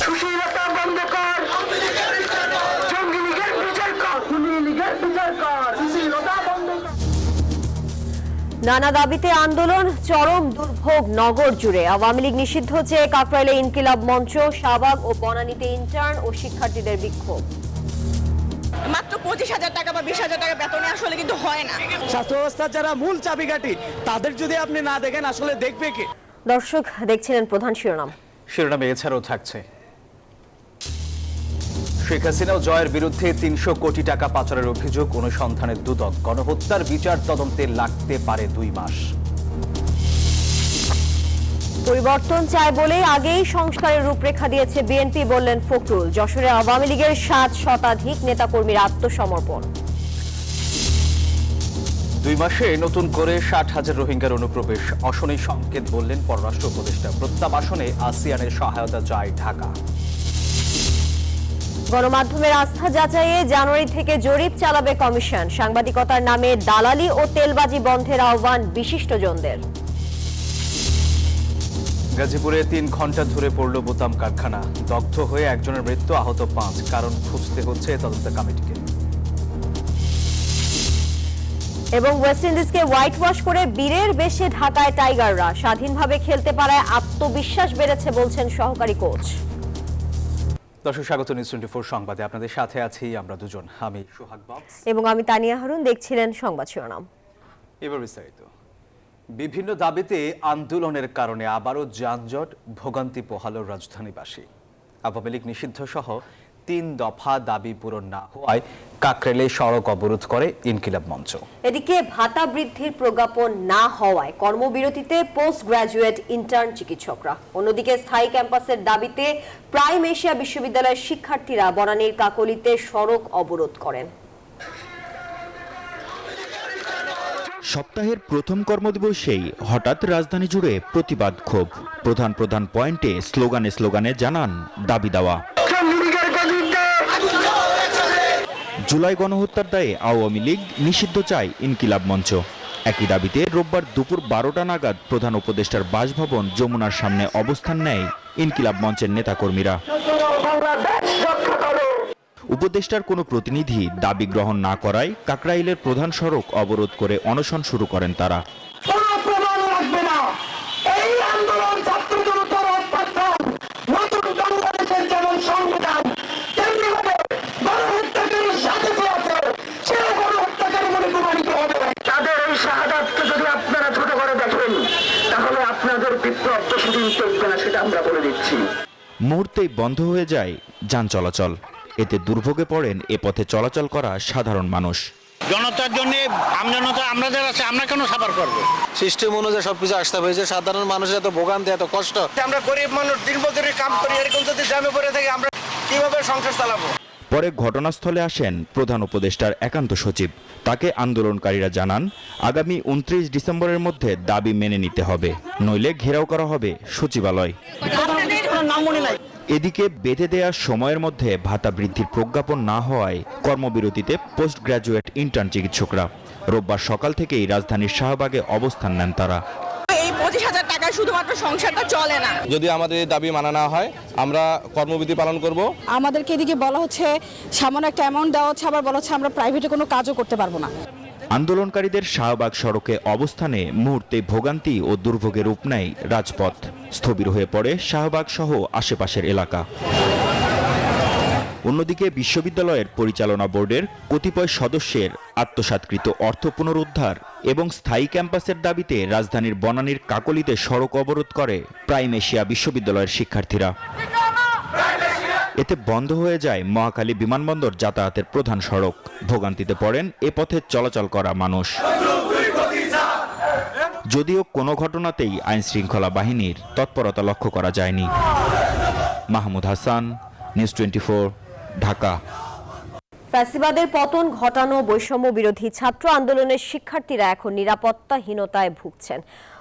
সুশীলতা বন্ধ কর, জঙ্গি লীগের বিচার কর, খুনি লীগের বিচার কর, সুশীলতা বন্ধ কর। নানা দাবিতে আন্দোলন, চরম দুর্ভোগ নগর জুড়ে। আওয়ামী লীগ নিষিদ্ধ চেয়ে কাকরাইলে ইনকিলাব মঞ্চ, শাহবাগ ও বনানীতে ইন্টার্ন ও শিক্ষার্থীদের বিক্ষোভ। মাত্র 25,000 টাকা বা 20,000 টাকা বেতনে আসলে কিন্তু হয় না। স্বাস্থ্য ব্যবস্থার যারা মূল চাবিকাঠি তাদের যদি আপনি না দেখেন আসলে দেখবে কে? দর্শক দেখছিলেন প্রধান শিরোনামে এছাড়াও থাকছে, শেখ হাসিনা ও জয়ের বিরুদ্ধে 300 কোটি টাকা পাচারের অভিযোগ অনুসন্ধানের দুদক, গণহত্যার বিচার তদন্তে লাগতে পারে 2 মাস। পরিবর্তন চায় বলেই আগেই সংস্কারের রূপরেখা দিয়েছে বিএনপি, বললেন ফখরুল। যশোরে আওয়ামী লীগের 7 শতাধিক নেতাকর্মীর আত্মসমর্পণ। 2 মাসে নতুন করে 60,000 রোহিঙ্গার অনুপ্রবেশ, অশনি সংকেত, বললেন পররাষ্ট্র উপদেষ্টা। প্রত্যাবাসনে আসিয়ানের সহায়তা চায় ঢাকা। গণমাধ্যমের আস্থা যাচাইয়ে জানুয়ারি থেকে জরিপ চালাবে কমিশন। সাংবাদিকতার নামে দালালি ও তেলবাজি বন্ধের আহ্বান বিশিষ্টজনদের। গাজীপুরে 3 ঘন্টা ধরে পড়ল বোতাম কারখানা, দগ্ধ হয়ে একজনের মৃত্যু, আহত 5। কারণ খুঁজতে হচ্ছে তদন্ত কমিটিকে। এবং ওয়েস্ট ইন্ডিজকে হোয়াইট ওয়াশ করে বীরের বেশে ঢাকায় টাইগাররা। স্বাধীনভাবে খেলতে পারায় আত্মবিশ্বাস বেড়েছে, বলছেন সহকারী কোচ। দর্শক স্বাগত নিউজ 24 সংবাদে, আপনাদের সাথে আছি আমরা দুজন, আমি সোহাগ বক্স এবং আমি তানিয়া হারুন। দেখছিলেন সংবাদ শিরোনাম। এবার বিস্তারিত। বিভিন্ন দাবিতে আন্দোলনের কারণে আবারও যানজট, ভোগান্তি পোহালো রাজধানীবাসী। আওয়ামী লীগ নিষিদ্ধ সহ 3 দফা দাবি পূরণ না হওয়ায় কাকরাইলে সড়ক অবরোধ করে ইনকিলাব মঞ্চ। এদিকে ভাতা বৃদ্ধির প্রজ্ঞাপন না হওয়ায় কর্মবিরতিতে পোস্ট গ্রাজুয়েট ইন্টার্ন চিকিৎসকরা। অন্যদিকে স্থায়ী ক্যাম্পাসের দাবিতে প্রাইম এশিয়া বিশ্ববিদ্যালয়ের শিক্ষার্থীরা বনানীর কাকলিতে সড়ক অবরোধ করেন। সপ্তাহের প্রথম কর্মদিবসেই হঠাৎ রাজধানী জুড়ে প্রতিবাদ, ক্ষোভ। প্রধান পয়েন্টে স্লোগানে জানান দাবি দেওয়া। জুলাই গণহত্যার দায়ে আওয়ামী লীগ নিষিদ্ধ চায় ইনকিলাব মঞ্চ। একই দাবিতে রোববার দুপুর 12টা নাগাদ প্রধান উপদেষ্টার বাসভবন যমুনার সামনে অবস্থান নেয় ইনকিলাব মঞ্চের নেতাকর্মীরা। উপদেষ্টার কোনো প্রতিনিধি দাবি গ্রহণ না করায় কাকরাইলের প্রধান সড়ক অবরোধ করে অনশন শুরু করেন তারা। মুহূর্তেই বন্ধ হয়ে যায় যান চলাচল। এতে দুর্ভোগে পড়েন এ পথে চলাচল করা সাধারণ মানুষ। জনতার জন্য আমজনতা আমরা যারা আছে, আমরা কেন সাফার করবো? সিস্টেম অনুযায়ী সবকিছু আসতে হবে। যে সাধারণ মানুষের এত ভোগান্তি, এত কষ্ট, আমরা গরিব মানুষ, দিনমজুরি কাম করি, এরকম যদি জ্যামে পড়ে থাকি আমরা কিভাবে সংসার চালাবো? পরে ঘটনাস্থলে আসেন প্রধান উপদেষ্টার একান্ত সচিব। তাকে আন্দোলনকারীরা জানান আগামী 29 ডিসেম্বরের মধ্যে দাবি মেনে নিতে হবে, নইলে ঘেরাও করা হবে সচিবালয়। এদিকে বেঁধে দেয়া সময়ের মধ্যে ভাতা বৃদ্ধির প্রজ্ঞাপন না হওয়ায় কর্মবিরতিতে পোস্ট গ্রাজুয়েট ইন্টার্ন চিকিৎসকরা। রোববার সকাল থেকেই রাজধানীর শাহবাগে অবস্থান নেন তারা। এই 25,000 টাকায় শুধুমাত্র সংসারটা চলে না। যদি আমাদের এই দাবি মানা না হয় আমরা কর্মবিধি পালন করব। আমাদেরকে এদিকে বলা হচ্ছে সামান্য একটা অ্যামাউন্ট দেওয়া হচ্ছে, আবার বলা হচ্ছে আমরা প্রাইভেটে কোনো কাজও করতে পারবো না। আন্দোলনকারীদের শাহবাগ সড়কে অবস্থানে মুহূর্তে ভোগান্তি ও দুর্ভোগের রূপ নেয় রাজপথ। স্থবির হয়ে পড়ে শাহবাগ সহ আশেপাশের এলাকা। অন্যদিকে বিশ্ববিদ্যালয়ের পরিচালনা বোর্ডের কতিপয় সদস্যের আত্মসাৎকৃত অর্থ পুনরুদ্ধার এবং স্থায়ী ক্যাম্পাসের দাবিতে রাজধানীর বনানীর কাকলিতে সড়ক অবরোধ করে প্রাইম এশিয়া বিশ্ববিদ্যালয়ের শিক্ষার্থীরা। এতে বন্ধ হয়ে যায় মহাখালী বিমানবন্দর যাতায়াতের প্রধান সড়ক। ভোগান্তিতে পড়েন এ পথে চলাচল করা মানুষ। যদিও কোনো ঘটনাতেই আইন শৃঙ্খলা বাহিনীর তৎপরতা লক্ষ্য করা যায়নি। মাহমুদ হাসান, নিউজ 24, ঢাকা। ফ্যাসিবাদের পতন ঘটানো বৈষম্য বিরোধী ছাত্র আন্দোলনের শিক্ষার্থীরা এখন নিরাপত্তাহীনতায় ভুগছেন।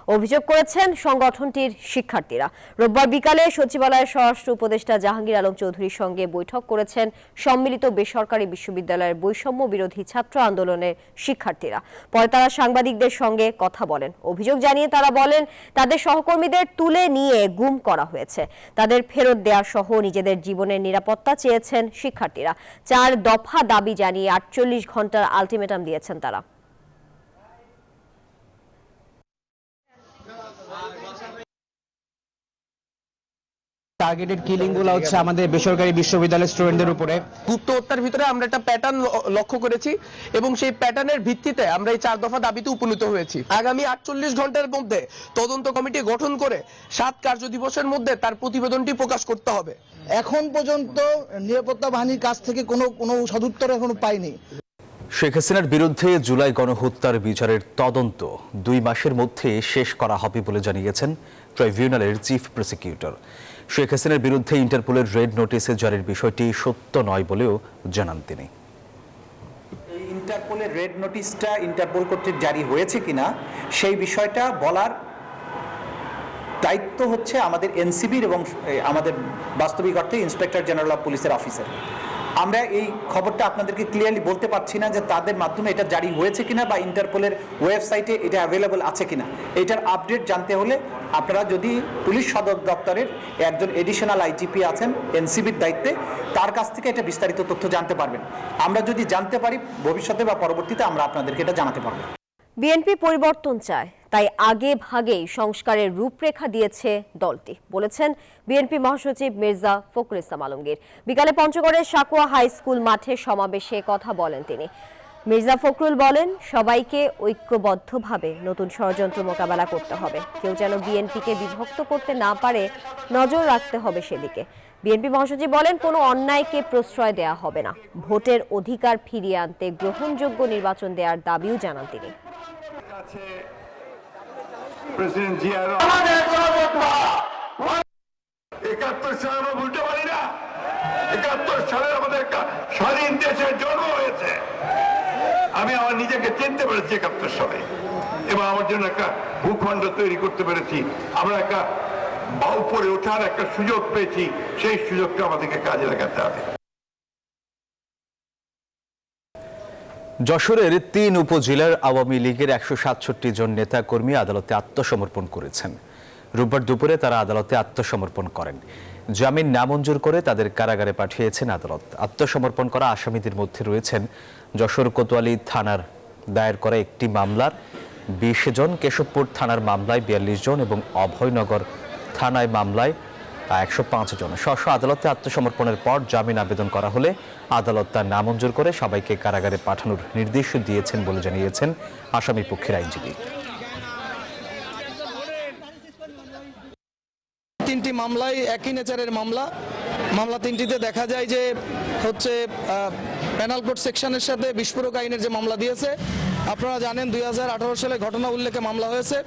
অভিযোগ করেছেন সংগঠনটির শিক্ষার্থীরা। রোববার বিকালে সচিবালয়ের স্বরাষ্ট্র উপদেষ্টা জাহাঙ্গীর আলম চৌধুরীর সঙ্গে বৈঠক করেছেন সম্মিলিত বেসরকারি বিশ্ববিদ্যালয়ের বৈষম্য বিরোধী ছাত্র আন্দোলনের শিক্ষার্থীরা। পরে তারা সাংবাদিকদের সঙ্গে কথা বলেন। অভিযোগ জানিয়ে তারা বলেন, তাদের সহকর্মীদের তুলে নিয়ে গুম করা হয়েছে। তাদের ফেরত দেওয়া সহ নিজেদের জীবনের নিরাপত্তা চেয়েছেন শিক্ষার্থীরা। 4 দফা দাবি জানিয়ে 48 ঘন্টার আলটিমেটাম দিয়েছেন তারা। টার্গেটেড কিলিং গুলো হচ্ছে আমাদের বেসরকারি বিশ্ববিদ্যালয়ের স্টুডেন্টদের উপরে। গুপ্ত হত্যার ভিতরে আমরা একটা প্যাটার্ন লক্ষ্য করেছি এবং সেই প্যাটার্নের ভিত্তিতে আমরা এই 4 দফা দাবিতে উপনীত হয়েছি। আগামী 48 ঘন্টার মধ্যে তদন্ত কমিটি গঠন করে 7 কার্য দিবসের মধ্যে তার প্রতিবেদনটি প্রকাশ করতে হবে। এখন পর্যন্ত নিরাপত্তা বাহিনীর কাছ থেকে কোনো সদুত্তর এখনো পাইনি। শেখ হাসিনার বিরুদ্ধে জুলাই গণহত্যার বিচারের তদন্ত 2 মাসের মধ্যে শেষ করা হবে বলে জানিয়েছেন ট্রাইব্যুনালের চিফ প্রসিকিউটর। শেখ হাসিনার বিরুদ্ধে ইন্টারপোলের রেড নোটিসে জারির বিষয়টি সত্য নয় বলেও জানান তিনি। এই ইন্টারপোলের রেড নোটিশটা ইন্টারপোল কর্তৃক জারি হয়েছে কিনা সেই বিষয়টা বলার দায়িত্ব হচ্ছে আমাদের এনসিবির এবং আমাদের বাস্তবিক অর্থে ইন্সপেক্টর জেনারেল অফ পুলিশের অফিসার। আমরা এই খবরটা আপনাদেরকে ক্লিয়ারলি বলতে পারছি না যে তাদের মাধ্যমে এটা জারি হয়েছে কিনা বা ইন্টারপোলের ওয়েবসাইটে এটা অ্যাভেলেবল আছে কিনা। এটার আপডেট জানতে হলে আপনারা যদি পুলিশ সদর দপ্তরের একজন এডিশনাল আইজিপি আছেন এনসিবির দায়িত্বে, তার কাছ থেকে এটা বিস্তারিত তথ্য জানতে পারবেন। আমরা যদি জানতে পারি ভবিষ্যতে বা পরবর্তীতে আমরা আপনাদেরকে এটা জানাতে পারবো। বিএনপি পরিবর্তন চায়, তাই আগে ভাগেই সংস্কারের রূপরেখা দিয়েছে দলটি, বলেছেন বিএনপি মহাসচিব মির্জা ফখরুল ইসলাম আলমগীর। বিকালে পঞ্চগড়ের সাকুয়া হাই স্কুল মাঠে সমাবেশে কথা বলেন তিনি। মির্জা ফখরুল বলেন, সবাইকে ঐক্যবদ্ধভাবে নতুন ষড়যন্ত্র মোকাবেলা করতে হবে। কেউ যেন বিএনপিকে বিভক্ত করতে না পারে, নজর রাখতে হবে সেদিকে। বিএনপি মহাসচিব বলেন, কোনো অন্যায়কে প্রশ্রয় দেয়া হবে না। ভোটের অধিকার ফিরিয়ে আনতে গ্রহণযোগ্য নির্বাচন দেওয়ার দাবিও জানান তিনি। প্রেসিডেন্ট জিয়ার 71 সালে আমরা ভুলতে পারি না। 71 সালে আমাদের স্বাধীন দেশের জন্ম হয়েছে। আমি আমার নিজেকে চিনতে পেরেছি 71 সালে এবং আমার জন্য একটা ভূখণ্ড তৈরি করতে পেরেছি। আমরা একটা উপরে ওঠার একটা সুযোগ পেয়েছি, সেই সুযোগটা আমাদেরকে কাজে লাগাতে হবে। যশোরের 3 উপজেলার আওয়ামী লীগের 167 জন নেতা কর্মী আদালতে আত্মসমর্পণ করেছেন। রোববার দুপুরে তারা আদালতে আত্মসমর্পণ করেন। জামিন নামঞ্জুর করে তাদের কারাগারে পাঠিয়েছেন আদালত। আত্মসমর্পণ করা আসামিদের মধ্যে রয়েছেন যশোর কোতোয়ালি থানার দায়ের করা একটি মামলার 20 জন, কেশবপুর থানার মামলায় 42 জন এবং অভয়নগর থানায় মামলায় 105 জন। স্ব আদালতে আত্মসমর্পণের পর জামিন আবেদন করা হলে আদালত তা নামঞ্জুর করে সবাইকে কারাগারে পাঠানোর নির্দেশ দিয়েছেন বলে জানিয়েছেন আসামি পক্ষের আইনজীবী। 3টি মামলায় একই নেচারের মামলা 3টিতে দেখা যায় যে হচ্ছে পেনাল কোড সেকশনের সাথে বিস্ফোরক আইনের যে মামলা দিয়েছে। আপনারা জানেন 2018 সালে ঘটনা উল্লেখে মামলা হয়েছে।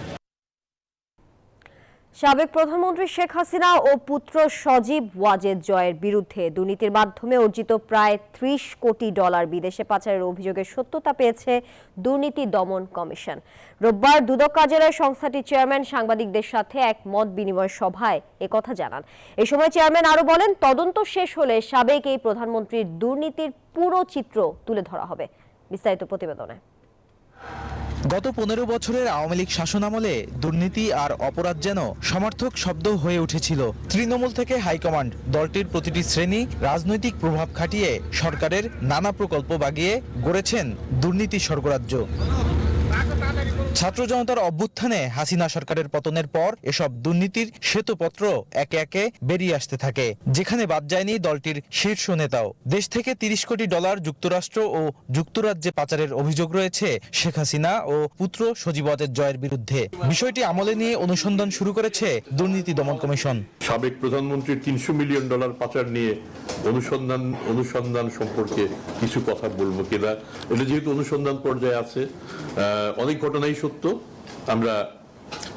সাবেক প্রধানমন্ত্রী শেখ হাসিনা ও পুত্র সজীব ওয়াজেদ জয়ের বিরুদ্ধে দুর্নীতির মাধ্যমে অর্জিত প্রায় $30 কোটি বিদেশে পাচারের অভিযোগের সত্যতা পেয়েছে দুর্নীতি দমন কমিশন। রোববার দুদক কার্যালয়ের সংস্থাটির চেয়ারম্যান সাংবাদিকদের সাথে এক মত বিনিময় সভায় একথা জানান। এ সময় চেয়ারম্যান আরো বলেন, তদন্ত শেষ হলে সাবেক এই প্রধানমন্ত্রীর দুর্নীতির পুরো চিত্র তুলে ধরা হবে। বিস্তারিত প্রতিবেদনে। গত 15 বছরের আওয়ামী লীগ শাসনামলে দুর্নীতি আর অপরাধ যেন সমার্থক শব্দ হয়ে উঠেছিল। তৃণমূল থেকে হাইকমান্ড দলটির প্রতিটি শ্রেণী রাজনৈতিক প্রভাব খাটিয়ে সরকারের নানা প্রকল্প বাগিয়ে গড়েছেন দুর্নীতি স্বর্গরাজ্য। ছাত্র জনতার অভ্যুত্থানে হাসিনা সরকারের পতনের পর এসব দুর্নীতির শ্বেতপত্র একে একে বেরিয়ে আসতে থাকে, যেখানে বাদ যায়নি দলটির শীর্ষ নেতাও। দেশ থেকে $30 কোটি যুক্তরাষ্ট্র ও যুক্তরাজ্যে পাচারের অভিযোগ রয়েছে শেখ হাসিনা ও পুত্র সজীব ওয়াজেদ জয়ের বিরুদ্ধে। বিষয়টি আমলে নিয়ে অনুসন্ধান শুরু করেছে দুর্নীতি দমন কমিশন। সাবেক প্রধানমন্ত্রীর $300 মিলিয়ন পাচার নিয়ে অনুসন্ধান সম্পর্কে কিছু কথা বলবো কিনা, এটা যেহেতু অনুসন্ধান পর্যায়ে আছে, অনেক ঘটনাই সত্য। আমরা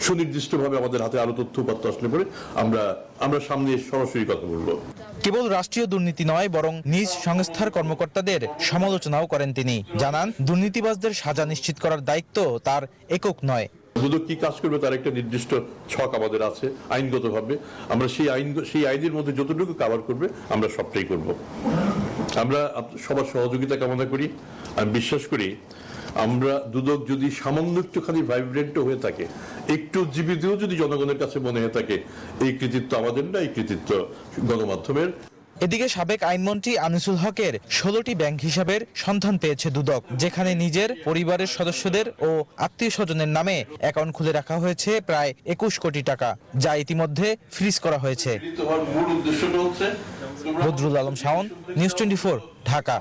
সুনির্দিষ্টভাবে আমাদের হাতে আরো তথ্যপত্র আসলে পরে আমরা সামনে সরাসরি কথা বলবো। কেবল রাষ্ট্রীয় দুর্নীতি নয়, বরং নিজ সংস্থার কর্মকর্তাদের সমালোচনাও করেন তিনি। জানান, দুর্নীতিবাজদের সাজা নিশ্চিত করার দায়িত্ব তার একক নয়। দুদক কি কাজ করবে তার একটা নির্দিষ্ট ছক আমাদের আছে আইনগতভাবে। আমরা সেই আইনের মধ্যে যতটুকু কভার করবে আমরা সবটাই করব। আমরা সবার সহযোগিতা কামনা করি। আমি বিশ্বাস করি আমরা দুদক যদি সামান্য একটুখানি ভাইব্রেন্ট হয়ে থাকে, একটু জীবিতও যদি জনগণের কাছে মনে হয়ে থাকে, এই কৃতিত্ব আমাদের না, এই কৃতিত্ব গণমাধ্যমের। এদিকে সাবেক আইনমন্ত্রী আনিসুল হকের 16টি ব্যাংক হিসাবের সন্ধান পেয়েছে দুদক, যেখানে নিজের পরিবারের সদস্যদের ও আত্মীয় স্বজনের নামে অ্যাকাউন্ট খুলে রাখা হয়েছে প্রায় 21 কোটি টাকা, যা ইতিমধ্যে ফ্রিজ করা হয়েছে। বদরুল আলম শাওন, নিউজ 24, ঢাকা।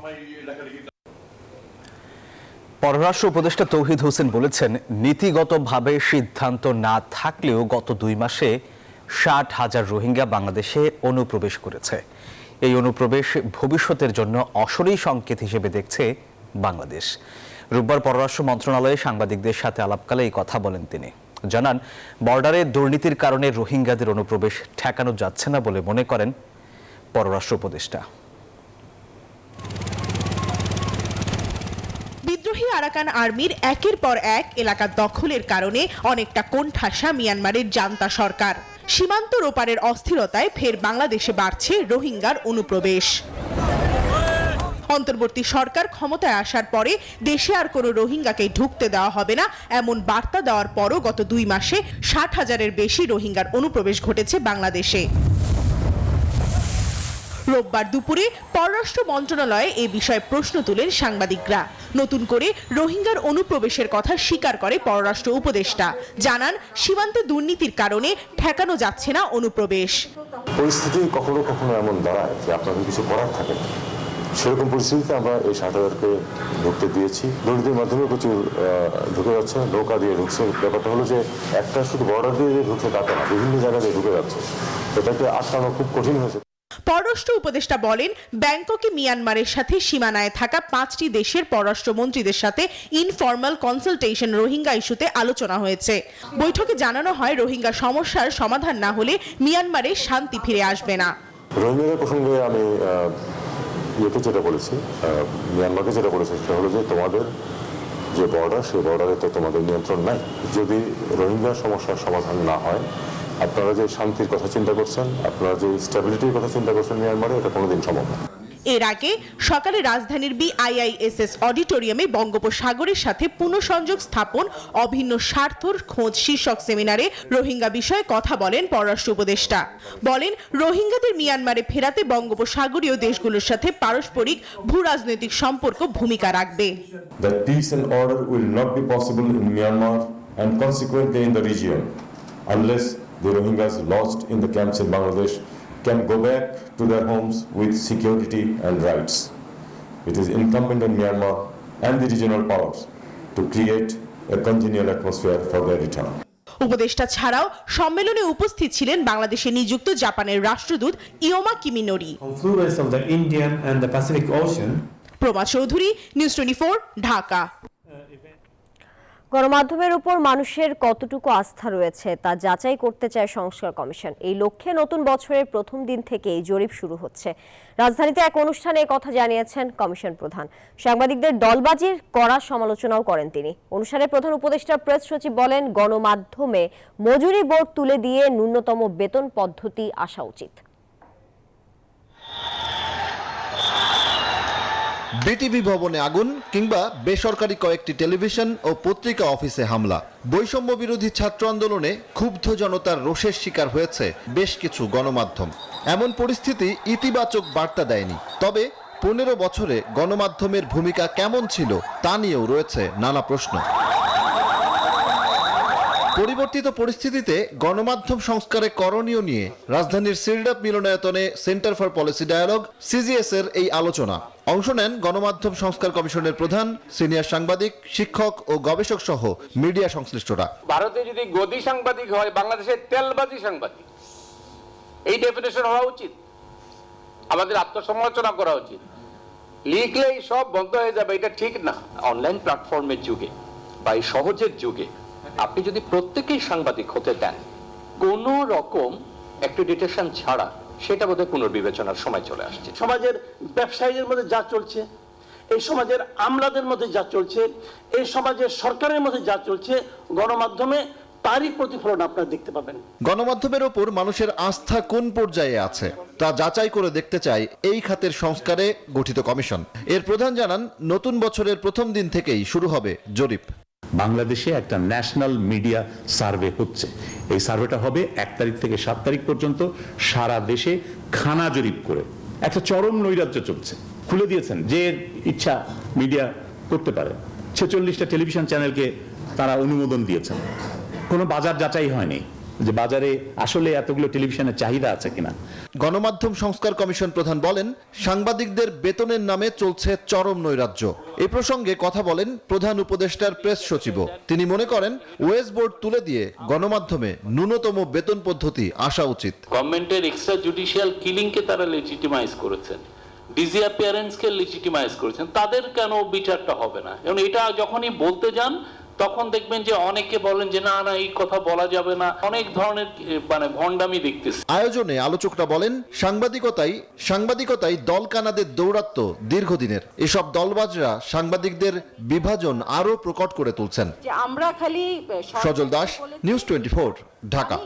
পররাষ্ট্র উপদেষ্টা তৌহিদ হোসেন বলেছেন, নীতিগতভাবে সিদ্ধান্ত না থাকলেও গত 2 মাসে 60,000 রোহিঙ্গা বাংলাদেশে অনুপ্রবেশ করেছে। এই অনুপ্রবেশ ভবিষ্যতের জন্য অশনি সংকেত হিসেবে দেখছে বাংলাদেশ। রোববার পররাষ্ট্র মন্ত্রণালয়ে সাংবাদিকদের সাথে আলাপকালে এই কথা বলেন তিনি। জানান, বর্ডারে দুর্নীতির কারণে রোহিঙ্গাদের অনুপ্রবেশ ঠেকানো যাচ্ছে না বলে মনে করেন পররাষ্ট্র উপদেষ্টা। বিদ্রোহী আরাকান আর্মির একের পর এক এলাকা দখলের কারণে অনেকটা কোণঠাসা মিয়ানমারের জান্তা সরকার। সীমান্তর ওপারের অস্থিরতায় ফের বাংলাদেশে বাড়ছে রোহিঙ্গার অনুপ্রবেশ। অন্তর্বর্তী সরকার ক্ষমতায় আসার পরে দেশে আর কোনো রোহিঙ্গাকে ঢুকতে দেওয়া হবে না এমন বার্তা দেওয়ার পরও গত 2 মাসে 60,000-এর বেশি রোহিঙ্গার অনুপ্রবেশ ঘটেছে বাংলাদেশে। রোববার দুপুরে পররাষ্ট্র মন্ত্রণালয়ে এ বিষয়ে প্রশ্ন তুলেন সাংবাদিকরা। নতুন করে রোহিঙ্গার অনুপ্রবেশের কথা স্বীকার করে পররাষ্ট্র উপদেষ্টা। জানান, সীমান্তে দুর্নীতির কারণে ঠেকানো যাচ্ছে না অনুপ্রবেশ। পরিস্থিতি কখনো কখনো এমন দাঁড়ায় যে আপনাদের কিছু করার থাকে না। সেরকম পরিস্থিতিতে আমরা এই 60,000-কে ঢুকতে দিয়েছি। দুর্নীতির মাধ্যমে প্রচুর ঢুকে যাচ্ছে, নৌকা দিয়ে ঢুকছে। ব্যাপারটা হলো যে একটা শুধু বর্ডার দিয়ে ঢুকছে তাতে না, বিভিন্ন জায়গা দিয়ে ঢুকে যাচ্ছে। এটাকে আটকানো খুব কঠিন হয়েছে। পররাষ্ট্র উপদেষ্টা বলেন, ব্যাংককে মিয়ানমারের সাথে সীমানায় থাকা 5টি দেশের পররাষ্ট্রমন্ত্রীদের সাথে ইনফরমাল কনসালটেশন রোহিঙ্গা ইস্যুতে আলোচনা হয়েছে। বৈঠকে জানানো হয়, রোহিঙ্গা সমস্যার সমাধান না হলে মিয়ানমারে শান্তি ফিরে আসবে না। রোহিঙ্গাদের প্রসঙ্গে আমি যেটা বলেছি, মিয়ানমারকে যেটা বলেছি সেটা হলো যে তোমাদের যে বর্ডার, সেই বর্ডারে তো তোমাদের নিয়ন্ত্রণ নাই। যদি রোহিঙ্গা সমস্যার সমাধান না হয়, আপনারা যে শান্তির কথা চিন্তা করছেন, আপনারা যে স্টেবিলিটির কথা চিন্তা করছেন মিয়ানমারে, এটা কোনোদিন সম্ভব না। এর আগে সকালে রাজধানীর BIISS অডিটোরিয়ামে বঙ্গোপসাগরের সাথে পুনঃসংযোগ স্থাপন অভিন্ন স্বার্থর খোঁজ শীর্ষক সেমিনারে রোহিঙ্গা বিষয়ে কথা বলেন পররাষ্ট্র উপদেষ্টা। বলেন, রোহিঙ্গাদের মিয়ানমারে ফেরাতে বঙ্গোপসাগরীয় দেশগুলোর সাথে পারস্পরিক ভূরাজনৈতিক সম্পর্ক ভূমিকা রাখবে। That peace and order will not be possible in Myanmar and consequently in the region unless the Rohingyas lost in the camps in Bangladesh can go back to their homes with security and rights. It is incumbent on Myanmar and the regional powers to create a congenial atmosphere for their return. উপদেষ্টা ছাড়াও সম্মেলনে উপস্থিত ছিলেন বাংলাদেশে নিযুক্ত জাপানের রাষ্ট্রদূত Iwama Kiminori. Confluence of the Indian and the Pacific Ocean. Proma Chowdhury, news 24, Dhaka. গণমাধ্যমের উপর মানুষের কতটুকু আস্থা রয়েছে তা যাচাই করতে চায় সংস্কার কমিশন। এই লক্ষ্যে নতুন বছরের প্রথম দিন থেকেই জরিপ শুরু হচ্ছে। রাজধানীতে এক অনুষ্ঠানে কথা জানিয়েছেন কমিশন প্রধান। সাংবাদিকদের দলবাজির কড়া সমালোচনাও করেন তিনি। অনুষ্ঠানে প্রধান উপদেষ্টা প্রেস সচিব বলেন, গণমাধ্যমে মজুরি বোর্ড তুলে দিয়ে ন্যূনতম বেতন পদ্ধতি আসা উচিত। বিটিভি ভবনে আগুন কিংবা বেসরকারি কয়েকটি টেলিভিশন ও পত্রিকা অফিসে হামলা। বৈষম্য বিরোধী ছাত্র আন্দোলনে ক্ষুব্ধ জনতার রোষের শিকার হয়েছে বেশ কিছু গণমাধ্যম। এমন পরিস্থিতি ইতিবাচক বার্তা দেয়নি। তবে 15 বছরে গণমাধ্যমের ভূমিকা কেমন ছিল তা নিয়েও রয়েছে নানা প্রশ্ন। পরিবর্তিত পরিস্থিতিতে গণমাধ্যম সংস্কারে করণীয় নিয়ে রাজধানীর সিলডাপ মিলনায়তনে centre for policy dialogue CGS এর এই আলোচনা অংশ নেন গণমাধ্যম সংস্কার কমিশনের প্রধান, সিনিয়র সাংবাদিক, শিক্ষক ও গবেষক সহ মিডিয়া সংশ্লিষ্টরা। ভারতে যদি গদি সাংবাদিক হয়, বাংলাদেশে তেলবাজি সাংবাদিক, এই ডেফিনেশন হওয়া উচিত। আমাদের আত্মসমালোচনা করা উচিত। লিখলেই সব বন্ধ হয়ে যাবে, এটা ঠিক না। অনলাইন প্ল্যাটফর্মের যুগে বা এই সহজের যুগে আপনি যদি প্রত্যেকেই সাংবাদিক হতে দেন কোন রকম অ্যাক্রিডিটেশন ছাড়া, সেটা বোধহয় পুনর্বিবেচনার সময় চলে আসছে। সমাজের ব্যবসায়ীদের মধ্যে যা চলছে, এই সমাজের আমলাদের মধ্যে যা চলছে, এই সমাজের সরকারের মধ্যে যা চলছে, গণমাধ্যমে তারই প্রতিফলন আপনারা দেখতে পাবেন। গণমাধ্যমের ওপর মানুষের আস্থা কোন পর্যায়ে আছে তা যাচাই করে দেখতে চায় এই খাতের সংস্কারে গঠিত কমিশন। এর প্রধান জানান, নতুন বছরের প্রথম দিন থেকেই শুরু হবে জরিপ। বাংলাদেশে একটা ন্যাশনাল মিডিয়া সার্ভে হচ্ছে। এই সার্ভেটা হবে 1 তারিখ থেকে 7 তারিখ পর্যন্ত সারা দেশে খানা জরিপ করে। একটা চরম নৈরাজ্য চলছে। খুলে দিয়েছেন যে ইচ্ছা মিডিয়া করতে পারে। 46টা টেলিভিশন চ্যানেলকে তারা অনুমোদন দিয়েছেন। কোনো বাজার যাচাই হয়নি যে বাজারে আসলে এতগুলো টেলিভিশনের চাহিদা আছে কিনা। গণমাধ্যম সংস্কার কমিশন প্রধান বলেন, সাংবাদিকদের বেতনের নামে চলছে চরম নৈরাজ্য। এ প্রসঙ্গে কথা বলেন প্রধান উপদেষ্টার প্রেস সচিবও। তিনি মনে করেন, ওয়েস বোর্ড তুলে দিয়ে গণমাধ্যমে ন্যূনতম বেতন পদ্ধতি আসা উচিত। গভর্নমেন্টের এক্সট্রা জুডিশিয়াল কিলিংকে তারা লেজিটিমাইজ করেছেন, ডিসঅ্যাপিয়ারেন্সকে লেজিটিমাইজ করেছেন, তাদের কেন বিচারটা হবে না? এবং এটা যখনই বলতে যান তখন দেখবেন যে অনেকে বলেন যে না না এই কথা বলা যাবে না, অনেক ধরনের ভণ্ডামি দেখতেছি। আয়োজনে আলোচকরা বলেন, সাংবাদিকতাই দলকানাদের দৌরাত্ম্য দীর্ঘদিনের। এসব দলবাজরা সাংবাদিকদের বিভাজন আরো প্রকট করে তুলছেন। আমরা খালি সজল দাস, নিউজ 24, ঢাকা।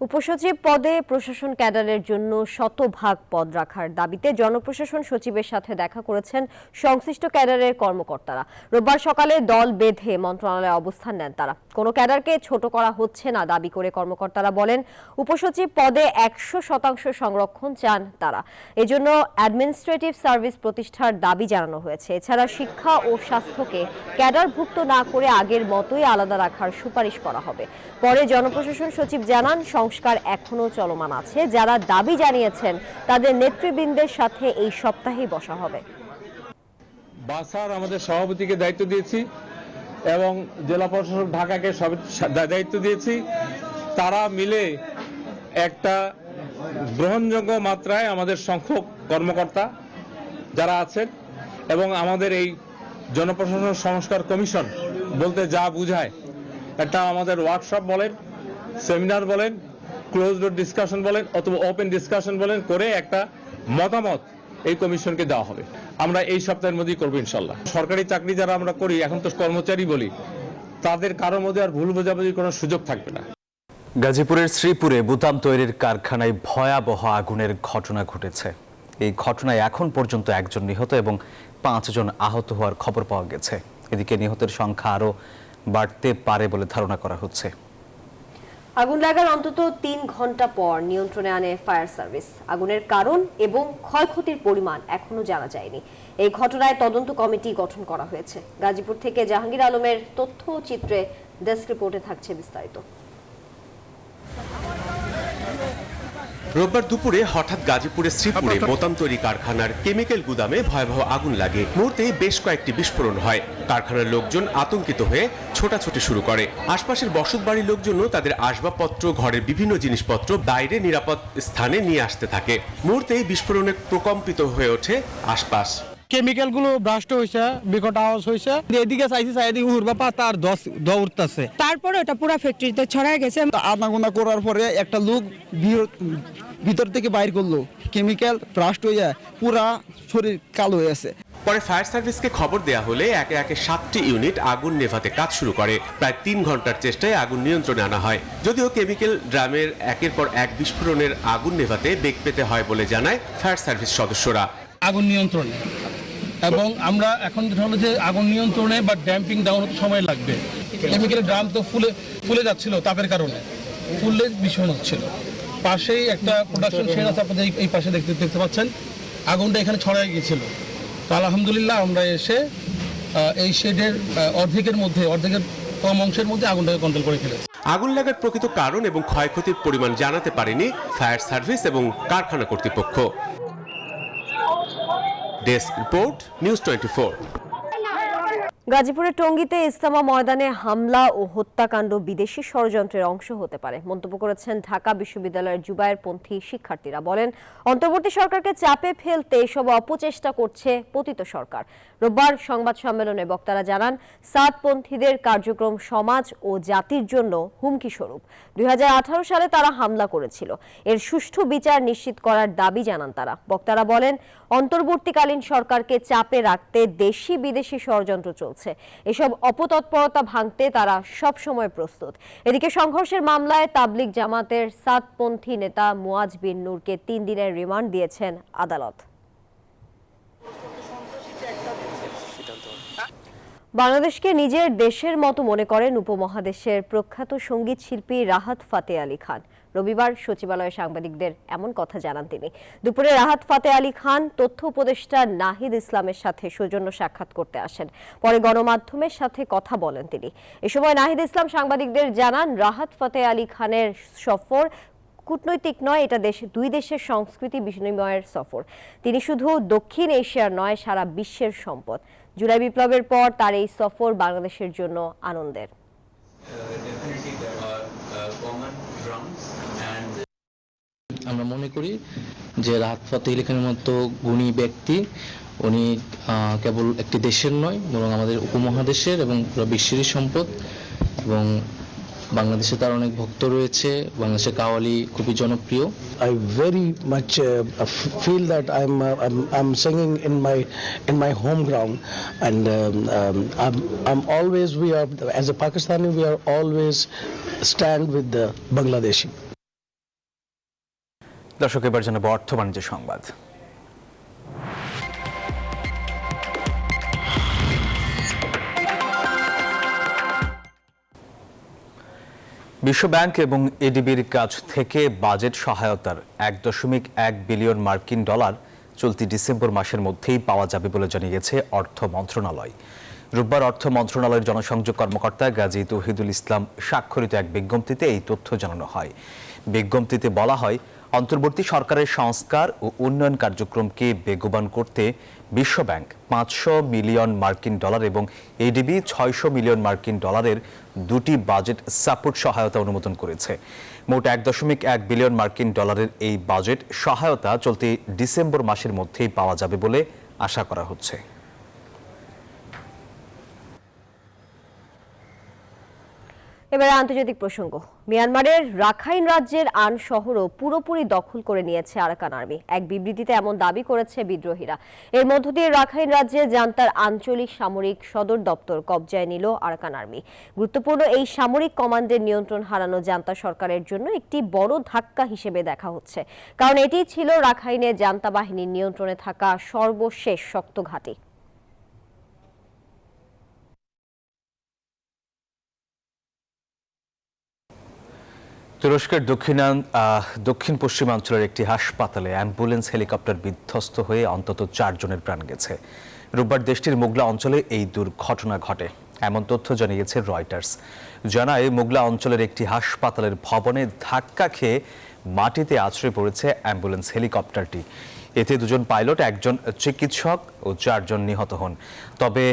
উপসচিব পদে প্রশাসন ক্যাডারের জন্য শতভাগ পদ রাখার দাবিতে জনপ্রশাসন সচিবের সাথে দেখা করেছেন সংশ্লিষ্ট ক্যাডারের কর্মকর্তারা। রোববার সকালে দল বেঁধে মন্ত্রণালয়ে অবস্থান নেন তারা। কোনো ক্যাডারকে ছোট করা হচ্ছে না দাবি করে কর্মকর্তারা বলেন, উপসচিব পদে 100% সংরক্ষণ চান তারা। এজন্য অ্যাডমিনিস্ট্রেটিভ সার্ভিস প্রতিষ্ঠার দাবি জানানো হয়েছে। এছাড়া শিক্ষা ও স্বাস্থ্যকে ক্যাডারভুক্ত না করে আগের মতোই আলাদা রাখার সুপারিশ করা হবে। পরে জনপ্রশাসন সচিব জানান, সংস্কার এখনো চলমান আছে। যারা দাবি জানিয়েছেন তাদের নেতৃবৃন্দের সাথে এই সপ্তাহেই বসা হবে। বাসার আমাদের সভাপতিকে দায়িত্ব দিয়েছি এবং জেলা প্রশাসক ঢাকাকে দায়িত্ব দিয়েছি। তারা মিলে একটা গ্রহণযোগ্য মাত্রায় আমাদের সংখ্যক কর্মকর্তা যারা আছেন এবং আমাদের এই জনপ্রশাসন সংস্কার কমিশন বলতে যা বুঝায়, একটা আমাদের ওয়ার্কশপ বলেন, সেমিনার বলেন, ক্লোজ ডোর ডিসকাশন বলেন অথবা ওপেন ডিসকাশন বলেন, করে একটা মতামত এই কমিশনকে দেওয়া হবে। আমরা এই সপ্তাহের মধ্যেই করবো ইনশাল্লাহ। সরকারি চাকরি যারা আমরা করি, এখন তো কর্মচারী বলি, তাদের কারোর মধ্যে আর ভুল বোঝাবুঝির কোনো সুযোগ থাকবে না। গাজীপুরের শ্রীপুরে বুতাম তৈরির কারখানায় ভয়াবহ আগুনের ঘটনা ঘটেছে। এই ঘটনায় এখন পর্যন্ত 1 জন নিহত এবং 5 জন আহত হওয়ার খবর পাওয়া গেছে। এদিকে নিহতের সংখ্যা আরও বাড়তে পারে বলে ধারণা করা হচ্ছে। আগুন লাগার অন্তত 3 ঘন্টা পর নিয়ন্ত্রণে আনে ফায়ার সার্ভিস। আগুনের কারণ এবং ক্ষয়ক্ষতির পরিমাণ এখনো জানা যায়নি। এই ঘটনায় তদন্ত কমিটি গঠন করা হয়েছে। গাজীপুর থেকে জাহাঙ্গীর আলমের তথ্য চিত্রে ডেস্ক রিপোর্টে থাকছে বিস্তারিত। রোববার দুপুরে হঠাৎ গাজীপুরের শ্রীপুরে বোতাম তৈরি কারখানার কেমিক্যাল গুদামে ভয়াবহ আগুন লাগে। মুহূর্তে বেশ কয়েকটি বিস্ফোরণ হয়। কারখানার লোকজন আতঙ্কিত হয়ে ছোটাছুটি শুরু করে। আশপাশের বসতবাড়ির লোকজনও তাদের আসবাবপত্র, ঘরের বিভিন্ন জিনিসপত্র বাইরে নিরাপদ স্থানে নিয়ে আসতে থাকে। মুহূর্তেই বিস্ফোরণে প্রকম্পিত হয়ে ওঠে আশপাশ। কেমিক্যাল গুলো ব্রাস্ট হয়েছে, বিকট আওয়াজ হয়েছে। এদিকে চাইছি চাইদিকে উড়বা পাতা আর দৌড়তেছে। তারপরে এটা পুরো ফ্যাক্টরিতে ছড়ায় গেছে। আনাগোনা করার পরে একটা লোক ভিতর থেকে বাইর করলো, কেমিক্যাল ব্রাস্ট হয়ে যায়, পুরা শরীর কালো হয়ে আছে। পরে ফায়ার সার্ভিসকে খবর দেয়া হলে একে একে 7টি ইউনিট আগুন নেভাতে কাজ শুরু করে। প্রায় 3 ঘন্টার চেষ্টায় আগুন নিয়ন্ত্রণে আনা হয়। যদিও কেমিক্যাল ড্রামের একের পর এক বিস্ফোরণের আগুন নেভাতে বেগ পেতে হয় বলে জানায় ফায়ার সার্ভিস সদস্যরা। আগুন নিয়ন্ত্রণে এবং আমরা এখন হলো যে আগুন নিয়ন্ত্রণে বা ড্যাম্পিং ডাউন হতে সময় লাগবে। কেমিক্যাল ড্রাম তো ফুলে যাচ্ছিল, তাপের কারণে ফুললে বিস্ফোরণ হচ্ছিল। পাশেই একটা প্রোডাকশন শেড আছে, আপনাদের এই পাশে দেখতে পাচ্ছেন। আগুনটা এখানে ছড়ায় গিয়েছিল। তো আলহামদুলিল্লাহ আমরা এসে এই শেডের অর্ধেকের কম অংশের মধ্যে আগুনটাকে কন্ট্রোল করে ফেলেছি। আগুন লাগার প্রকৃত কারণ এবং ক্ষয়ক্ষতির পরিমাণ জানাতে পারেনি ফায়ার সার্ভিস এবং কারখানা কর্তৃপক্ষ। Desk report, news 24। গাজীপুরের টঙ্গীতে ইস্তামা ময়দানে হামলা ও হত্যাকাণ্ড বিদেশি ষড়যন্ত্রের অংশ হতে পারে মন্তব্য করেছেন ঢাকা বিশ্ববিদ্যালয়ের জুবায়েরপন্থী শিক্ষার্থীরা। বলেন, অন্তর্বর্তী সরকারকে চাপে ফেলতে এসব অপচেষ্টা করছে পতিত সরকার। রোববার সংবাদ সম্মেলনে বক্তারা জানান, সাদপন্থীদের কার্যক্রম সমাজ ও জাতির জন্য হুমকি স্বরূপ। 2018 সালে তারা হামলা করেছিল। এর সুষ্ঠু বিচার নিশ্চিত করার দাবি জানান তারা। বক্তারা বলেন, অন্তর্বর্তীকালীন সরকারকে চাপে রাখতে দেশি বিদেশি ষড়যন্ত্র চলছে। এসব অপতৎপরতা ভাঙতে তারা সব সময় প্রস্তুত। এদিকে সংঘর্ষের মামলায় তাবলিগ জামাতের সাদপন্থী নেতা মুয়াজ বিন নূরকে 3 দিনের রিমান্ড দিয়েছেন আদালত। বাংলাদেশকে নিজের দেশের মতো মনে করেন উপমহাদেশের প্রখ্যাত সঙ্গীত শিল্পী রাহাত ফাতে আলী খান। রবিবার সচিবালয়ে সাংবাদিকদের এমন কথা জানান তিনি। দুপুরে রাহাত ফাতে আলী খান তথ্য উপদেষ্টা নাহিদ ইসলামের সাথে সৌজন্য সাক্ষাৎ করতে আসেন। পরে গণমাধ্যমের সাথে কথা বলেন তিনি। এ সময় নাহিদ ইসলাম সাংবাদিকদের জানান, রাহাত ফাতে আলী খানের সফর কূটনৈতিক নয়, এটা দুই দেশের সংস্কৃতি বিনিময়ের সফর। তিনি শুধু দক্ষিণ এশিয়ার নয়, সারা বিশ্বের সম্পদ। জুলাই বিপ্লবের পর তার এই সফর বাংলাদেশের জন্য আনন্দের। আমরা মনে করি যে রাহাত ফাতে আলী খানের মতো গুণী ব্যক্তি উনি কেবল একটি দেশের নয়, বরং আমাদের উপমহাদেশের এবং পুরো বিশ্বেরই সম্পদ। এবং বাংলাদেশে তার অনেক ভক্ত রয়েছে। বাংলাদেশে কাওয়ালি খুবই জনপ্রিয়। I very much feel that I'm singing in my home ground, and I'm always, we are as a Pakistani, we are always stand with the Bangladeshi. দর্শক, এবার জানাবো অর্থ বাণিজ্য সংবাদ। বিশ্বব্যাংক এবং এডিবির কাছ থেকে বাজেট সহায়তার 1.1 বিলিয়ন মার্কিন ডলার চলতি ডিসেম্বর মাসের মধ্যেই পাওয়া যাবে বলে জানিয়েছে অর্থ মন্ত্রণালয়। রোববার অর্থ মন্ত্রণালয়ের জনসংযোগ কর্মকর্তা গাজী তৌহিদুল ইসলাম স্বাক্ষরিত এক বিজ্ঞপ্তিতে এই তথ্য জানানো হয়। বিজ্ঞপ্তিতে বলা হয়, অন্তর্বর্তী সরকারের সংস্কার ও উন্নয়ন কার্যক্রমকে বেগবান করতে বিশ্বব্যাংক 500 মিলিয়ন মার্কিন ডলার এবং এডিবি 600 মিলিয়ন মার্কিন ডলারের দুটি বাজেট সাপোর্ট সহায়তা অনুমোদন করেছে। মোট 1.1 বিলিয়ন মার্কিন ডলারের এই বাজেট সহায়তা চলতি ডিসেম্বর মাসের মধ্যেই পাওয়া যাবে বলে আশা করা হচ্ছে। এবারে আন্তর্জাতিক প্রসঙ্গ। মিয়ানমারের রাখাইন রাজ্যের আন শহরও পুরোপুরি দখল করে নিয়েছে আরাকান আর্মি। এক বিবৃতিতে এমন দাবি করেছে বিদ্রোহীরা। এর মধ্য দিয়ে রাখাইন রাজ্যে জান্তার আঞ্চলিক সামরিক সদর দপ্তর কবজায় নিল আরাকান আর্মি। গুরুত্বপূর্ণ এই সামরিক কমান্ডের নিয়ন্ত্রণ হারানো জান্তা সরকারের জন্য একটি বড় ধাক্কা হিসেবে দেখা হচ্ছে, কারণ এটি ছিল রাখাইনে জান্তা বাহিনীর নিয়ন্ত্রণে থাকা সর্বশেষ শক্ত ঘাঁটি। তুরস্কের দক্ষিণ পশ্চিমাঞ্চলের একটি হাসপাতালে অ্যাম্বুলেন্স হেলিকপ্টার বিধ্বস্ত হয়ে অন্তত 4 জনের প্রাণ গেছে। রোববার দেশটির মুগলা অঞ্চলে এই দুর্ঘটনা ঘটে, এমন তথ্য জানিয়েছে রয়টার্স। জানায়, মুগলা অঞ্চলের একটি হাসপাতালের ভবনে ধাক্কা খেয়ে মাটিতে আছড়ে পড়েছে অ্যাম্বুলেন্স হেলিকপ্টারটি। এতে 2 জন পাইলট, 1 জন চিকিৎসক ও 4 জন নিহত হন। তবে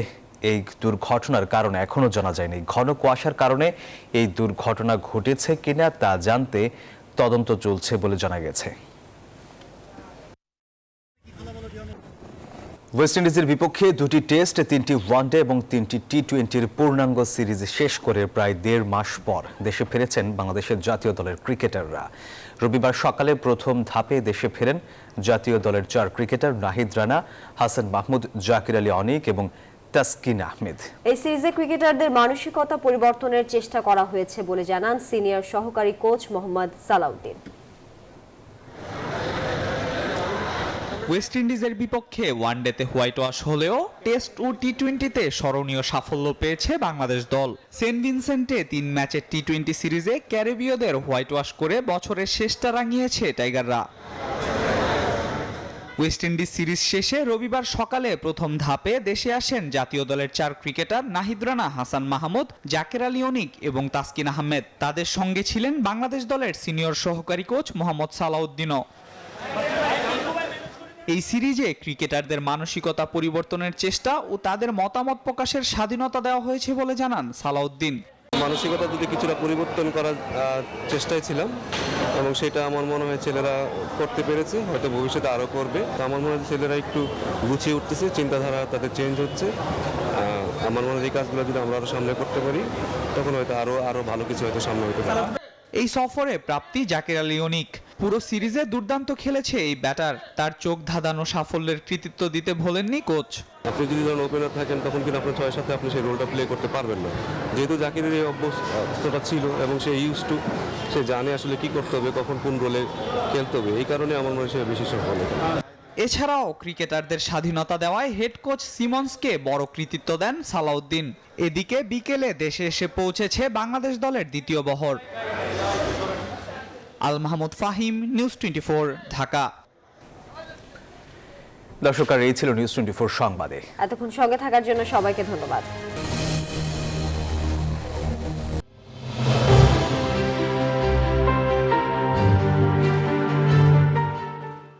এই দুর্ঘটনার কারণ এখনো জানা যায়নি। ঘন কুয়াশার কারণে এই দুর্ঘটনা ঘটেছে কিনা তা জানতে তদন্ত চলছে বলে জানা গেছে। ওয়েস্ট ইন্ডিজের বিপক্ষে 2টি টেস্ট, 3টি ওয়ানডে এবং 3টি টি-20-র পূর্ণাঙ্গ সিরিজ শেষ করে প্রায় 1.5 মাস পর দেশে ফিরেছেন বাংলাদেশের জাতীয় দলের ক্রিকেটাররা। রবিবার সকালে প্রথম ধাপে দেশে ফেরেন জাতীয় দলের 4 ক্রিকেটার নাহিদ রানা, হাসান মাহমুদ, জাকির আলী অনিক এবং তাসকিন আহমেদ। এই সিরিজে ক্রিকেটারদের মানসিকতা পরিবর্তনের চেষ্টা করা হয়েছে বলে জানান সিনিয়র সহকারী কোচ মোহাম্মদ সালাউদ্দিন। ওয়েস্ট ইন্ডিজের বিপক্ষে ওয়ানডেতে হোয়াইট ওয়াশ হলেও টেস্ট ও টি-20তে স্মরণীয় সাফল্য পেয়েছে বাংলাদেশ দল। সেন্ট ভিনসেন্টে 3 ম্যাচের টি-20 সিরিজে ক্যারিবীয়দের হোয়াইট ওয়াশ করে বছরের শেষটা রাঙিয়েছে টাইগাররা। ওয়েস্ট ইন্ডিজ সিরিজ শেষে রবিবার সকালে প্রথম ধাপে দেশে আসেন জাতীয় দলের 4 ক্রিকেটার নাহিদ রানা, হাসান মাহমুদ, জাকির আলী অনিক এবং তাসকিন আহমেদ। তাদের সঙ্গে ছিলেন বাংলাদেশ দলের সিনিয়র সহকারী কোচ মোহাম্মদ সালাউদ্দিনও। এই সিরিজে ক্রিকেটারদের মানসিকতা পরিবর্তনের চেষ্টা ও তাদের মতামত প্রকাশের স্বাধীনতা দেওয়া হয়েছে বলে জানান সালাউদ্দিন। মানসিকতা যদি কিছুটা পরিবর্তন করার চেষ্টায় ছিলাম এবং সেটা আমার মনে হয় ছেলেরা করতে পেরেছে, হয়তো ভবিষ্যতে আরও করবে। তো আমার মনে হয় ছেলেরা একটু গুছিয়ে উঠতেছে, চিন্তাধারা তাদের চেঞ্জ হচ্ছে। আমার মনে হয় এই কাজগুলো যদি আমরা আরও সামনে করতে পারি তখন হয়তো আরও ভালো কিছু হয়তো সামনে হতে পারে। এই সফরে প্রাপ্তি জাকের আলী অনিক। পুরো সিরিজে দুর্দান্ত খেলেছে এই ব্যাটার। তার চোখ ধাঁধানো সাফল্যের কৃতিত্ব দিতে ভোলেননি কোচ। আপনি যদি ধরুন ওপেনার থাকেন তখন কিন্তু আপনার 6-এর সাথে আপনি সেই রোলটা প্লে করতে পারবেন না। যেহেতু জাকিরের এই অভ্যস্ততা ছিল এবং সে ইউজ টু, সে জানে আসলে কি করতে হবে, কখন কোন রোলে খেলতে হবে, এই কারণে আমার মনে হয় সে বেশি সফল হবে। এছাড়াও ক্রিকেটারদের স্বাধীনতা দেওয়ায় হেড কোচ সিমন্সকে বড় কৃতিত্ব দেন সালাউদ্দিন। এদিকে বিকেলে দেশে এসে পৌঁছেছে বাংলাদেশ দলের দ্বিতীয় বহর। আল মাহমুদ ফাহিম, নিউজ 24, ঢাকা। দর্শক, এই ছিল নিউজ 24 সংবাদে। এতক্ষণ সঙ্গে থাকার জন্য সবাইকে ধন্যবাদ।